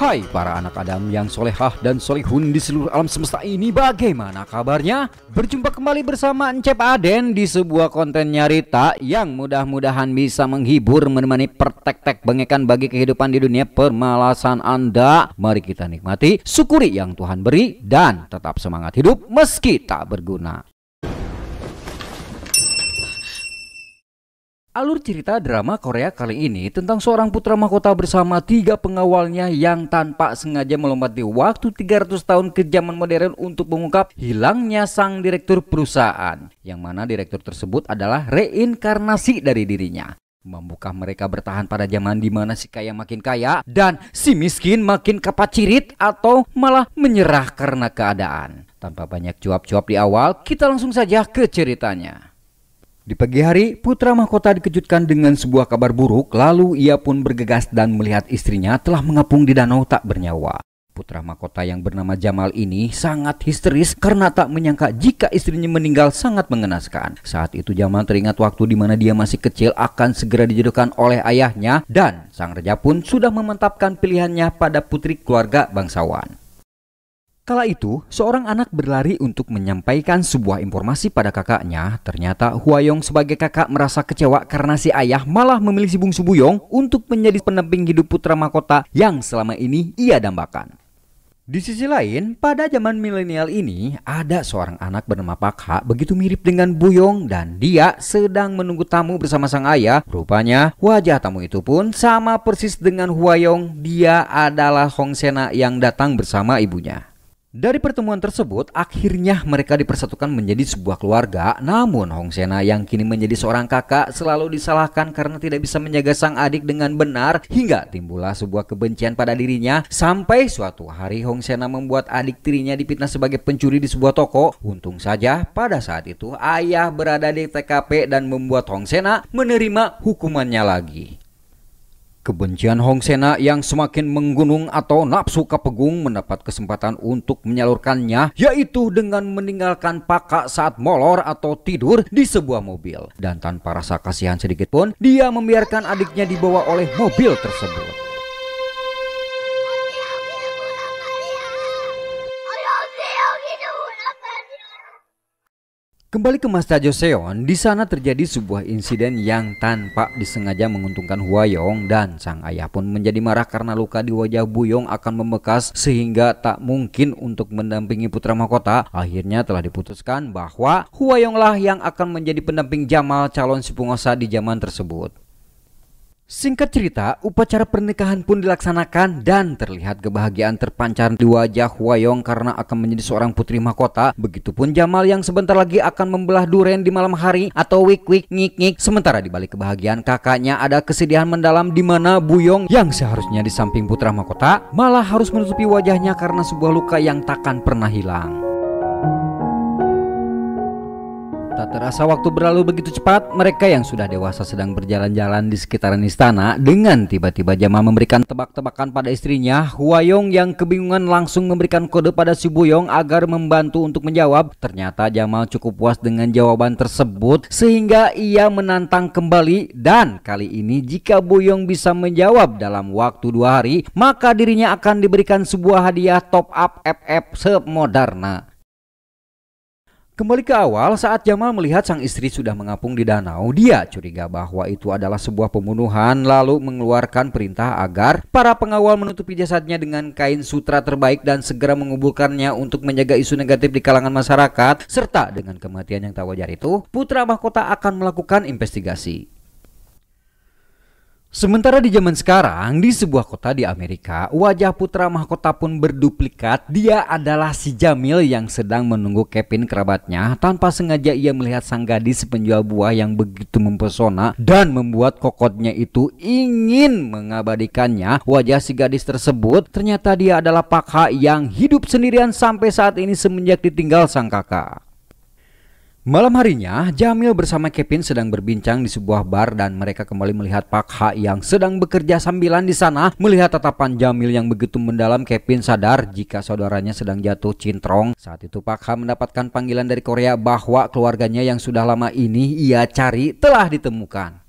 Hai para anak Adam yang solehah dan solihun di seluruh alam semesta ini, bagaimana kabarnya? Berjumpa kembali bersama Encep Aden di sebuah konten nyarita yang mudah-mudahan bisa menghibur, menemani pertek-tek bengekan bagi kehidupan di dunia permalasan Anda. Mari kita nikmati, syukuri yang Tuhan beri, dan tetap semangat hidup meski tak berguna. Alur cerita drama Korea kali ini tentang seorang putra mahkota bersama 3 pengawalnya yang tanpa sengaja melompati waktu 300 tahun ke zaman modern untuk mengungkap hilangnya sang direktur perusahaan, yang mana direktur tersebut adalah reinkarnasi dari dirinya. Mampukah mereka bertahan pada zaman di mana si kaya makin kaya dan si miskin makin kapacirit, atau malah menyerah karena keadaan? Tanpa banyak cuap-cuap di awal, kita langsung saja ke ceritanya. Di pagi hari, putra mahkota dikejutkan dengan sebuah kabar buruk. Lalu ia pun bergegas dan melihat istrinya telah mengapung di danau tak bernyawa. Putra mahkota yang bernama Jamal ini sangat histeris karena tak menyangka jika istrinya meninggal sangat mengenaskan. Saat itu Jamal teringat waktu di mana dia masih kecil akan segera dijodohkan oleh ayahnya, dan sang raja pun sudah memantapkan pilihannya pada putri keluarga bangsawan. Kala itu, seorang anak berlari untuk menyampaikan sebuah informasi pada kakaknya. Ternyata Hwayong sebagai kakak merasa kecewa karena si ayah malah memilih si bungsu Buyong untuk menjadi pendamping hidup putra mahkota yang selama ini ia dambakan. Di sisi lain, pada zaman milenial ini, ada seorang anak bernama Pak Ha begitu mirip dengan Buyong, dan dia sedang menunggu tamu bersama sang ayah. Rupanya, wajah tamu itu pun sama persis dengan Hwayong. Dia adalah Hong Sena yang datang bersama ibunya. Dari pertemuan tersebut, akhirnya mereka dipersatukan menjadi sebuah keluarga. Namun Hong Sena yang kini menjadi seorang kakak selalu disalahkan karena tidak bisa menjaga sang adik dengan benar, hingga timbullah sebuah kebencian pada dirinya. Sampai suatu hari Hong Sena membuat adik tirinya dipitnah sebagai pencuri di sebuah toko. Untung saja pada saat itu ayah berada di TKP dan membuat Hong Sena menerima hukumannya lagi. Kebencian Hong Sena yang semakin menggunung atau nafsu kepegung mendapat kesempatan untuk menyalurkannya, yaitu dengan meninggalkan Pak Ha saat molor atau tidur di sebuah mobil. Dan tanpa rasa kasihan sedikit pun, dia membiarkan adiknya dibawa oleh mobil tersebut. Kembali ke Mas Joseon, di sana terjadi sebuah insiden yang tanpa disengaja menguntungkan Hwayong, dan sang ayah pun menjadi marah karena luka di wajah Buyong akan membekas sehingga tak mungkin untuk mendampingi putra mahkota. Akhirnya telah diputuskan bahwa Hwayonglah yang akan menjadi pendamping Jamal, calon si penguasa di zaman tersebut. Singkat cerita, upacara pernikahan pun dilaksanakan dan terlihat kebahagiaan terpancar di wajah Hwayong karena akan menjadi seorang putri mahkota. Begitupun Jamal yang sebentar lagi akan membelah duren di malam hari atau wik-wik ngik-ngik. Sementara di balik kebahagiaan kakaknya ada kesedihan mendalam di mana Buyong yang seharusnya di samping putra mahkota malah harus menutupi wajahnya karena sebuah luka yang takkan pernah hilang. Tak terasa waktu berlalu begitu cepat. Mereka yang sudah dewasa sedang berjalan-jalan di sekitaran istana. Dengan tiba-tiba Jamal memberikan tebak-tebakan pada istrinya. Hwayong yang kebingungan langsung memberikan kode pada si Buyong agar membantu untuk menjawab. Ternyata Jamal cukup puas dengan jawaban tersebut sehingga ia menantang kembali. Dan kali ini jika Buyong bisa menjawab dalam waktu 2 hari, maka dirinya akan diberikan sebuah hadiah top up FF semoderna. Kembali ke awal, saat Jamal melihat sang istri sudah mengapung di danau, dia curiga bahwa itu adalah sebuah pembunuhan, lalu mengeluarkan perintah agar para pengawal menutupi jasadnya dengan kain sutra terbaik dan segera menguburkannya untuk menjaga isu negatif di kalangan masyarakat. Serta dengan kematian yang tak wajar itu, putra mahkota akan melakukan investigasi. Sementara di zaman sekarang, di sebuah kota di Amerika, wajah putra mahkota pun berduplikat. Dia adalah si Jamil yang sedang menunggu Kevin kerabatnya. Tanpa sengaja ia melihat sang gadis penjual buah yang begitu mempesona dan membuat kokotnya itu ingin mengabadikannya. Wajah si gadis tersebut ternyata dia adalah Pak Ha yang hidup sendirian sampai saat ini semenjak ditinggal sang kakak. Malam harinya, Jamil bersama Kevin sedang berbincang di sebuah bar dan mereka kembali melihat Pak Ha yang sedang bekerja sambilan di sana. Melihat tatapan Jamil yang begitu mendalam, Kevin sadar jika saudaranya sedang jatuh cintrong. Saat itu Pak Ha mendapatkan panggilan dari Korea bahwa keluarganya yang sudah lama ini ia cari telah ditemukan.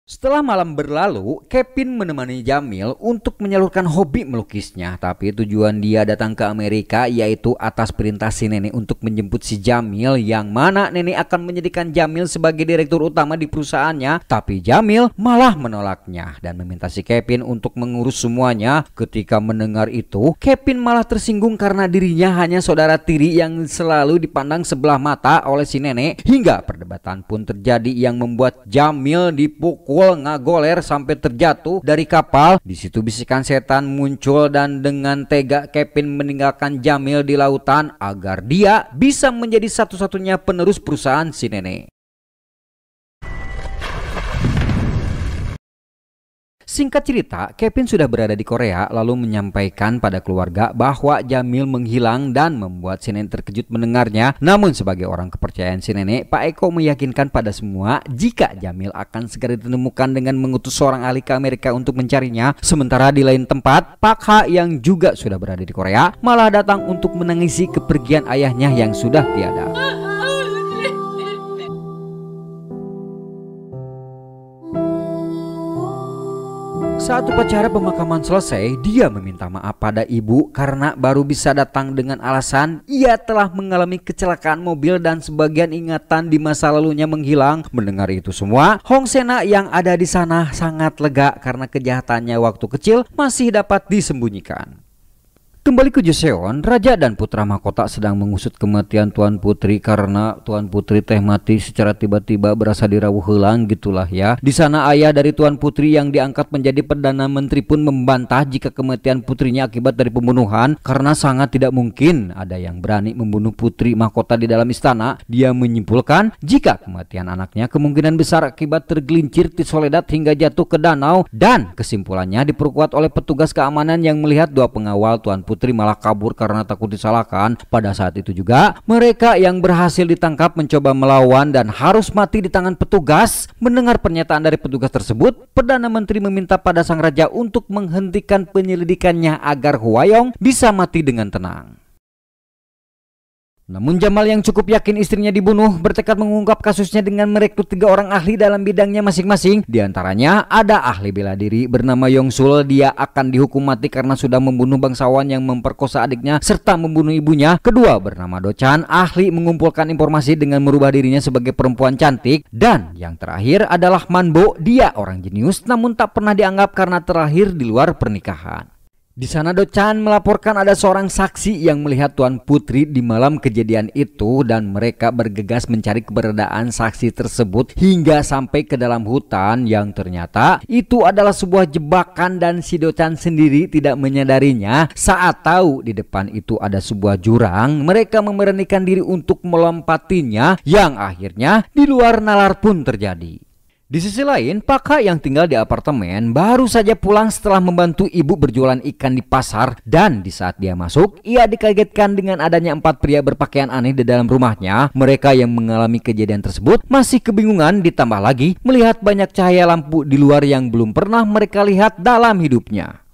Setelah malam berlalu, Kevin menemani Jamil untuk menyalurkan hobi melukisnya. Tapi tujuan dia datang ke Amerika yaitu atas perintah si nenek untuk menjemput si Jamil, yang mana nenek akan menjadikan Jamil sebagai direktur utama di perusahaannya. Tapi Jamil malah menolaknya dan meminta si Kevin untuk mengurus semuanya. Ketika mendengar itu, Kevin malah tersinggung karena dirinya hanya saudara tiri yang selalu dipandang sebelah mata oleh si nenek. Hingga perdebatan pun terjadi yang membuat Jamil dipukul ngagoler sampai terjatuh dari kapal. Di situ bisikan setan muncul dan dengan tega Kevin meninggalkan Jamil di lautan agar dia bisa menjadi satu-satunya penerus perusahaan si nenek. Singkat cerita, Kevin sudah berada di Korea lalu menyampaikan pada keluarga bahwa Jamil menghilang dan membuat si nenek terkejut mendengarnya. Namun sebagai orang kepercayaan si nenek, Pak Eko meyakinkan pada semua jika Jamil akan segera ditemukan dengan mengutus seorang ahli ke Amerika untuk mencarinya. Sementara di lain tempat, Pak Ha yang juga sudah berada di Korea malah datang untuk menangisi kepergian ayahnya yang sudah tiada. Saat upacara pemakaman selesai, dia meminta maaf pada ibu karena baru bisa datang dengan alasan ia telah mengalami kecelakaan mobil dan sebagian ingatan di masa lalunya menghilang. Mendengar itu semua, Hong Sena yang ada di sana sangat lega karena kejahatannya waktu kecil masih dapat disembunyikan. Kembali ke Joseon, Raja dan Putra Mahkota sedang mengusut kematian Tuan Putri karena Tuan Putri teh mati secara tiba-tiba berasa dirawuh heulang gitulah ya. Di sana ayah dari Tuan Putri yang diangkat menjadi Perdana Menteri pun membantah jika kematian putrinya akibat dari pembunuhan karena sangat tidak mungkin ada yang berani membunuh Putri Mahkota di dalam istana. Dia menyimpulkan jika kematian anaknya kemungkinan besar akibat tergelincir Tisoledat hingga jatuh ke danau, dan kesimpulannya diperkuat oleh petugas keamanan yang melihat dua pengawal Tuan Putri malah kabur karena takut disalahkan. Pada saat itu juga mereka yang berhasil ditangkap mencoba melawan dan harus mati di tangan petugas. Mendengar pernyataan dari petugas tersebut, Perdana Menteri meminta pada sang raja untuk menghentikan penyelidikannya agar Hwayong bisa mati dengan tenang. Namun Jamal yang cukup yakin istrinya dibunuh bertekad mengungkap kasusnya dengan merekrut 3 orang ahli dalam bidangnya masing-masing. Di antaranya ada ahli bela diri bernama Yongsul. Dia akan dihukum mati karena sudah membunuh bangsawan yang memperkosa adiknya serta membunuh ibunya. Kedua bernama Dochan, ahli mengumpulkan informasi dengan merubah dirinya sebagai perempuan cantik. Dan yang terakhir adalah Manbo. Dia orang jenius namun tak pernah dianggap karena terlahir di luar pernikahan. Di sana Dochan melaporkan ada seorang saksi yang melihat Tuan Putri di malam kejadian itu dan mereka bergegas mencari keberadaan saksi tersebut hingga sampai ke dalam hutan yang ternyata itu adalah sebuah jebakan dan si Dochan sendiri tidak menyadarinya. Saat tahu di depan itu ada sebuah jurang, mereka memberanikan diri untuk melompatinya yang akhirnya di luar nalar pun terjadi. Di sisi lain, Pak Ha yang tinggal di apartemen baru saja pulang setelah membantu ibu berjualan ikan di pasar, dan di saat dia masuk, ia dikagetkan dengan adanya 4 pria berpakaian aneh di dalam rumahnya. Mereka yang mengalami kejadian tersebut masih kebingungan, ditambah lagi melihat banyak cahaya lampu di luar yang belum pernah mereka lihat dalam hidupnya.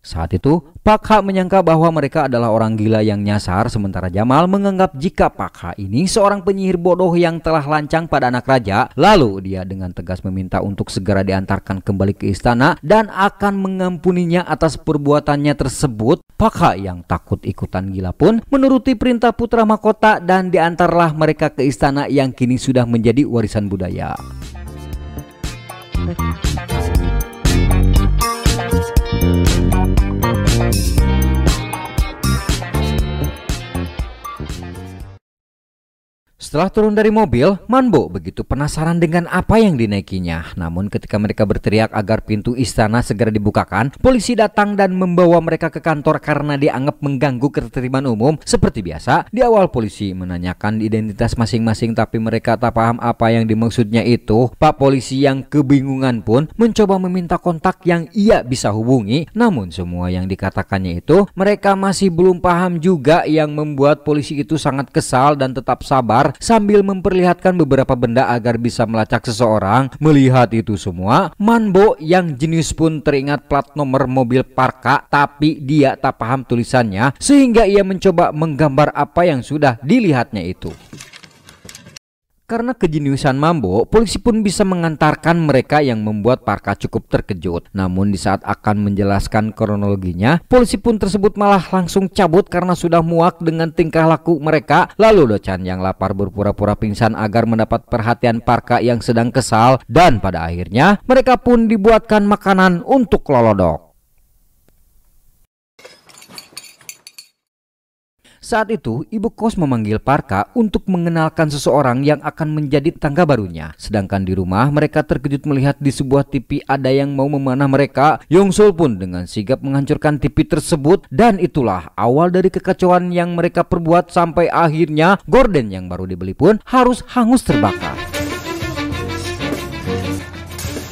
Saat itu, Pak Ha menyangka bahwa mereka adalah orang gila yang nyasar, sementara Jamal menganggap jika Pak Ha ini seorang penyihir bodoh yang telah lancang pada anak raja. Lalu dia dengan tegas meminta untuk segera diantarkan kembali ke istana dan akan mengampuninya atas perbuatannya tersebut. Pak Ha yang takut ikutan gila pun menuruti perintah putra mahkota dan diantarlah mereka ke istana yang kini sudah menjadi warisan budaya. Setelah turun dari mobil, Manbo begitu penasaran dengan apa yang dinaikinya. Namun ketika mereka berteriak agar pintu istana segera dibukakan, polisi datang dan membawa mereka ke kantor karena dianggap mengganggu ketertiban umum. Seperti biasa, di awal polisi menanyakan identitas masing-masing tapi mereka tak paham apa yang dimaksudnya itu. Pak polisi yang kebingungan pun mencoba meminta kontak yang ia bisa hubungi. Namun semua yang dikatakannya itu mereka masih belum paham juga, yang membuat polisi itu sangat kesal dan tetap sabar sambil memperlihatkan beberapa benda agar bisa melacak seseorang. Melihat itu semua, Manbo yang jenius pun teringat plat nomor mobil Parka, tapi dia tak paham tulisannya sehingga ia mencoba menggambar apa yang sudah dilihatnya itu. Karena kejeniusan Mambo, polisi pun bisa mengantarkan mereka yang membuat Parka cukup terkejut. Namun di saat akan menjelaskan kronologinya, polisi pun tersebut malah langsung cabut karena sudah muak dengan tingkah laku mereka. Lalu Dochan yang lapar berpura-pura pingsan agar mendapat perhatian Parka yang sedang kesal. Dan pada akhirnya mereka pun dibuatkan makanan untuk Lolodok. Saat itu, ibu kos memanggil Parka untuk mengenalkan seseorang yang akan menjadi tetangga barunya. Sedangkan di rumah, mereka terkejut melihat di sebuah TV ada yang mau memanah mereka. Yongsul pun dengan sigap menghancurkan TV tersebut. Dan itulah awal dari kekacauan yang mereka perbuat sampai akhirnya gorden yang baru dibeli pun harus hangus terbakar.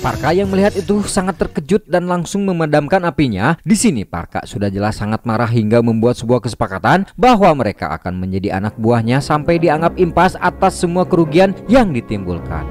Parka yang melihat itu sangat terkejut dan langsung memadamkan apinya. Di sini Parka sudah jelas sangat marah hingga membuat sebuah kesepakatan bahwa mereka akan menjadi anak buahnya sampai dianggap impas atas semua kerugian yang ditimbulkan.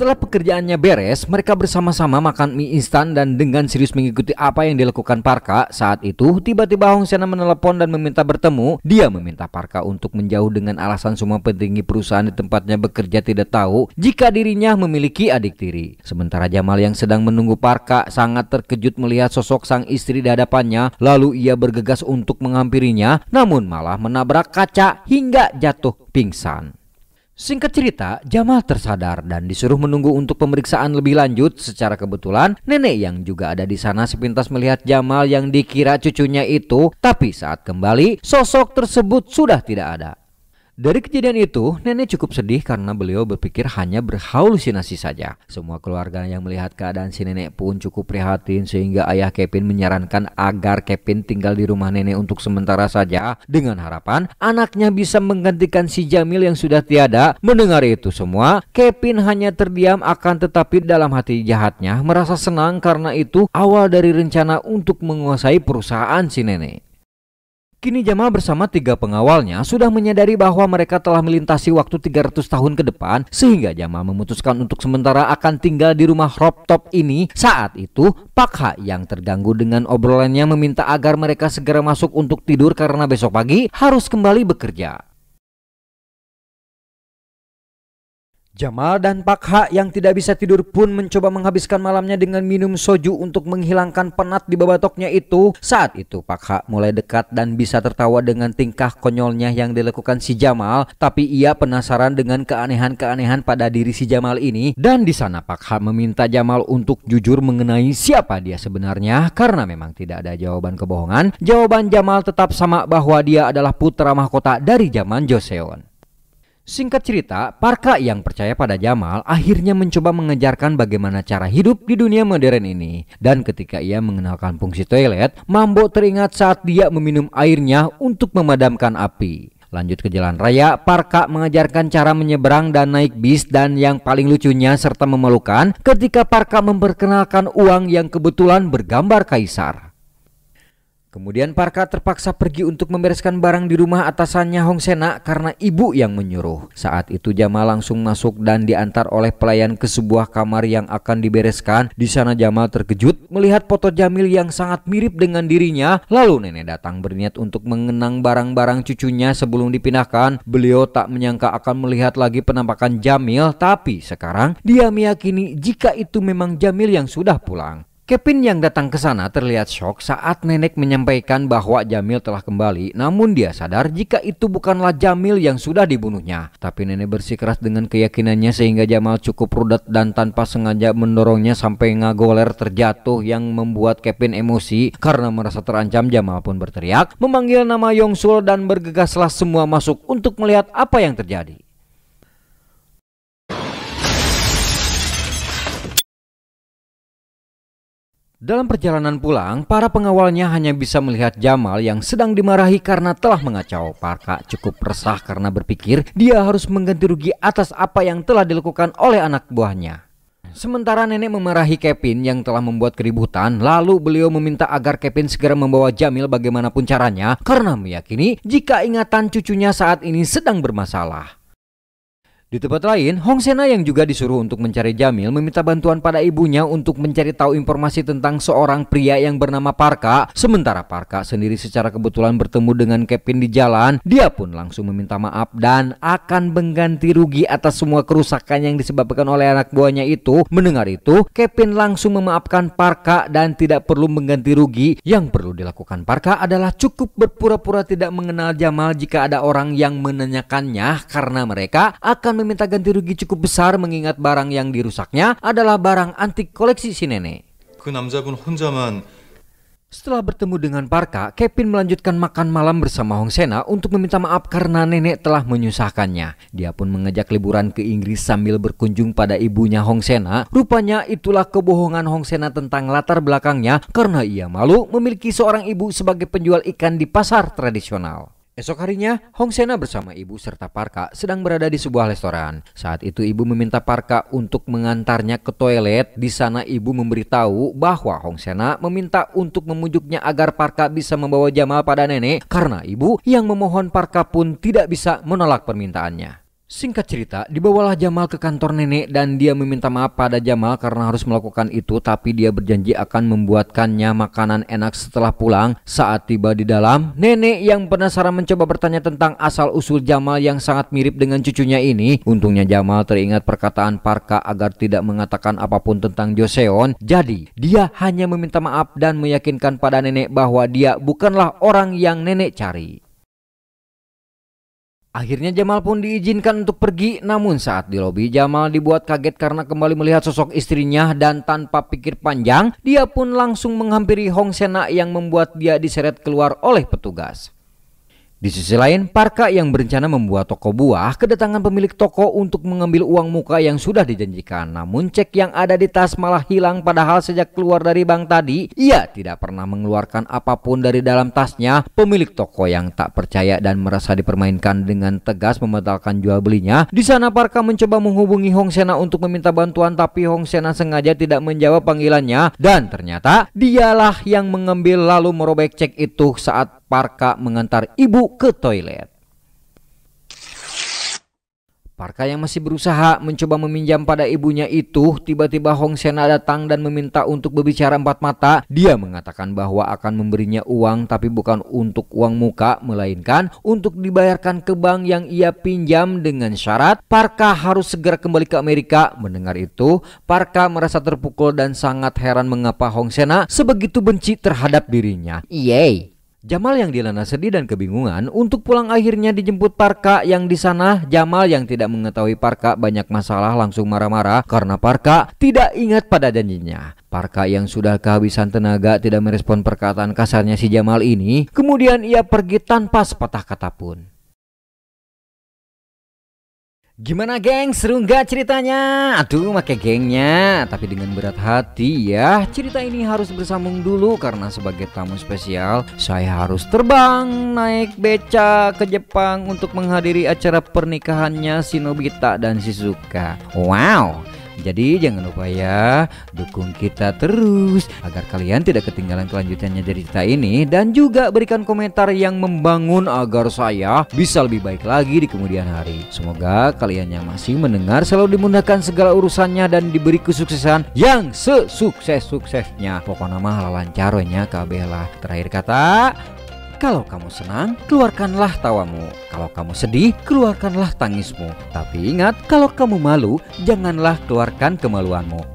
Setelah pekerjaannya beres, mereka bersama-sama makan mie instan dan dengan serius mengikuti apa yang dilakukan Parka. Saat itu, tiba-tiba Hong Sena menelepon dan meminta bertemu. Dia meminta Parka untuk menjauh dengan alasan semua petinggi perusahaan di tempatnya bekerja tidak tahu jika dirinya memiliki adik tiri. Sementara Jamal yang sedang menunggu Parka sangat terkejut melihat sosok sang istri di hadapannya. Lalu ia bergegas untuk menghampirinya, namun malah menabrak kaca hingga jatuh pingsan. Singkat cerita, Jamal tersadar dan disuruh menunggu untuk pemeriksaan lebih lanjut. Secara kebetulan, nenek yang juga ada di sana sepintas melihat Jamal yang dikira cucunya itu, tapi saat kembali, sosok tersebut sudah tidak ada. Dari kejadian itu, nenek cukup sedih karena beliau berpikir hanya berhalusinasi saja. Semua keluarga yang melihat keadaan si nenek pun cukup prihatin sehingga ayah Kevin menyarankan agar Kevin tinggal di rumah nenek untuk sementara saja dengan harapan anaknya bisa menggantikan si Jamil yang sudah tiada. Mendengar itu semua, Kevin hanya terdiam akan tetapi dalam hati jahatnya merasa senang karena itu awal dari rencana untuk menguasai perusahaan si nenek. Kini Jamal bersama 3 pengawalnya sudah menyadari bahwa mereka telah melintasi waktu 300 tahun ke depan sehingga Jamal memutuskan untuk sementara akan tinggal di rumah rooftop ini. Saat itu Pak Ha yang terganggu dengan obrolannya meminta agar mereka segera masuk untuk tidur karena besok pagi harus kembali bekerja. Jamal dan Pak Ha yang tidak bisa tidur pun mencoba menghabiskan malamnya dengan minum soju untuk menghilangkan penat di babatoknya itu. Saat itu Pak Ha mulai dekat dan bisa tertawa dengan tingkah konyolnya yang dilakukan si Jamal. Tapi ia penasaran dengan keanehan-keanehan pada diri si Jamal ini. Dan di sana Pak Ha meminta Jamal untuk jujur mengenai siapa dia sebenarnya. Karena memang tidak ada jawaban kebohongan, jawaban Jamal tetap sama bahwa dia adalah putra mahkota dari zaman Joseon. Singkat cerita, Parka yang percaya pada Jamal akhirnya mencoba mengejarkan bagaimana cara hidup di dunia modern ini. Dan ketika ia mengenalkan fungsi toilet, Mambo teringat saat dia meminum airnya untuk memadamkan api. Lanjut ke jalan raya, Parka mengajarkan cara menyeberang dan naik bis. Dan yang paling lucunya serta memalukan ketika Parka memperkenalkan uang yang kebetulan bergambar kaisar. Kemudian Parka terpaksa pergi untuk membereskan barang di rumah atasannya Hong Sena karena ibu yang menyuruh. Saat itu Jamal langsung masuk dan diantar oleh pelayan ke sebuah kamar yang akan dibereskan. Di sana Jamal terkejut melihat foto Jamil yang sangat mirip dengan dirinya. Lalu nenek datang berniat untuk mengenang barang-barang cucunya sebelum dipindahkan. Beliau tak menyangka akan melihat lagi penampakan Jamil, tapi sekarang dia meyakini jika itu memang Jamil yang sudah pulang. Kevin yang datang ke sana terlihat shock saat nenek menyampaikan bahwa Jamil telah kembali. Namun dia sadar jika itu bukanlah Jamil yang sudah dibunuhnya. Tapi nenek bersikeras dengan keyakinannya sehingga Jamal cukup rudet dan tanpa sengaja mendorongnya sampai ngagoler terjatuh yang membuat Kevin emosi. Karena merasa terancam, Jamal pun berteriak, memanggil nama Yongsul dan bergegaslah semua masuk untuk melihat apa yang terjadi. Dalam perjalanan pulang, para pengawalnya hanya bisa melihat Jamal yang sedang dimarahi karena telah mengacau. Parka cukup resah karena berpikir dia harus mengganti rugi atas apa yang telah dilakukan oleh anak buahnya. Sementara nenek memarahi Kevin yang telah membuat keributan, lalu beliau meminta agar Kevin segera membawa Jamil bagaimanapun caranya karena meyakini jika ingatan cucunya saat ini sedang bermasalah. Di tempat lain, Hong Sena yang juga disuruh untuk mencari Jamil meminta bantuan pada ibunya untuk mencari tahu informasi tentang seorang pria yang bernama Parka. Sementara Parka sendiri secara kebetulan bertemu dengan Kevin di jalan. Dia pun langsung meminta maaf dan akan mengganti rugi atas semua kerusakan yang disebabkan oleh anak buahnya itu. Mendengar itu, Kevin langsung memaafkan Parka dan tidak perlu mengganti rugi. Yang perlu dilakukan Parka adalah cukup berpura-pura tidak mengenal Jamal jika ada orang yang menanyakannya, karena mereka akan meminta ganti rugi cukup besar mengingat barang yang dirusaknya adalah barang antik koleksi si nenek. 그 남자분 혼자만. Setelah bertemu dengan Parka, Kevin melanjutkan makan malam bersama Hong Sena untuk meminta maaf karena nenek telah menyusahkannya. Dia pun mengajak liburan ke Inggris sambil berkunjung pada ibunya Hong Sena. Rupanya itulah kebohongan Hong Sena tentang latar belakangnya karena ia malu memiliki seorang ibu sebagai penjual ikan di pasar tradisional. Esok harinya, Hong Sena bersama ibu serta Parka sedang berada di sebuah restoran. Saat itu ibu meminta Parka untuk mengantarnya ke toilet. Di sana ibu memberitahu bahwa Hong Sena meminta untuk memujuknya agar Parka bisa membawa Jamal pada nenek karena ibu yang memohon Parka pun tidak bisa menolak permintaannya. Singkat cerita, dibawalah Jamal ke kantor nenek dan dia meminta maaf pada Jamal karena harus melakukan itu, tapi dia berjanji akan membuatkannya makanan enak setelah pulang. Saat tiba di dalam, nenek yang penasaran mencoba bertanya tentang asal-usul Jamal yang sangat mirip dengan cucunya ini. Untungnya Jamal teringat perkataan Parka agar tidak mengatakan apapun tentang Joseon. Jadi, dia hanya meminta maaf dan meyakinkan pada nenek bahwa dia bukanlah orang yang nenek cari. Akhirnya Jamal pun diizinkan untuk pergi, namun saat di lobi Jamal dibuat kaget karena kembali melihat sosok istrinya dan tanpa pikir panjang dia pun langsung menghampiri Hong Sena yang membuat dia diseret keluar oleh petugas. Di sisi lain, Parka yang berencana membuat toko buah kedatangan pemilik toko untuk mengambil uang muka yang sudah dijanjikan. Namun cek yang ada di tas malah hilang, padahal sejak keluar dari bank tadi ia tidak pernah mengeluarkan apapun dari dalam tasnya. Pemilik toko yang tak percaya dan merasa dipermainkan dengan tegas membatalkan jual belinya. Di sana Parka mencoba menghubungi Hong Sena untuk meminta bantuan, tapi Hong Sena sengaja tidak menjawab panggilannya dan ternyata dialah yang mengambil lalu merobek cek itu saat Parka mengantar ibu ke toilet. Parka yang masih berusaha mencoba meminjam pada ibunya itu, tiba-tiba Hong Sena datang dan meminta untuk berbicara empat mata. Dia mengatakan bahwa akan memberinya uang, tapi bukan untuk uang muka, melainkan untuk dibayarkan ke bank yang ia pinjam dengan syarat Parka harus segera kembali ke Amerika. Mendengar itu, Parka merasa terpukul dan sangat heran mengapa Hong Sena sebegitu benci terhadap dirinya. Yeay. Jamal yang dilanda sedih dan kebingungan untuk pulang akhirnya dijemput Parka yang di sana. Jamal yang tidak mengetahui Parka banyak masalah langsung marah-marah karena Parka tidak ingat pada janjinya. Parka yang sudah kehabisan tenaga tidak merespon perkataan kasarnya si Jamal ini. Kemudian ia pergi tanpa sepatah kata pun. Gimana geng, seru nggak ceritanya? Aduh, pakai gengnya, tapi dengan berat hati ya. Cerita ini harus bersambung dulu karena sebagai tamu spesial saya harus terbang naik beca ke Jepang untuk menghadiri acara pernikahannya si Nobita dan Shizuka. Wow. Jadi jangan lupa ya, dukung kita terus agar kalian tidak ketinggalan kelanjutannya dari cerita ini. Dan juga berikan komentar yang membangun agar saya bisa lebih baik lagi di kemudian hari. Semoga kalian yang masih mendengar selalu dimudahkan segala urusannya dan diberi kesuksesan yang sesukses-suksesnya. Pokoknya mah lancarnya kabeh. Terakhir kata, kalau kamu senang, keluarkanlah tawamu. Kalau kamu sedih, keluarkanlah tangismu. Tapi ingat, kalau kamu malu, janganlah keluarkan kemaluanmu.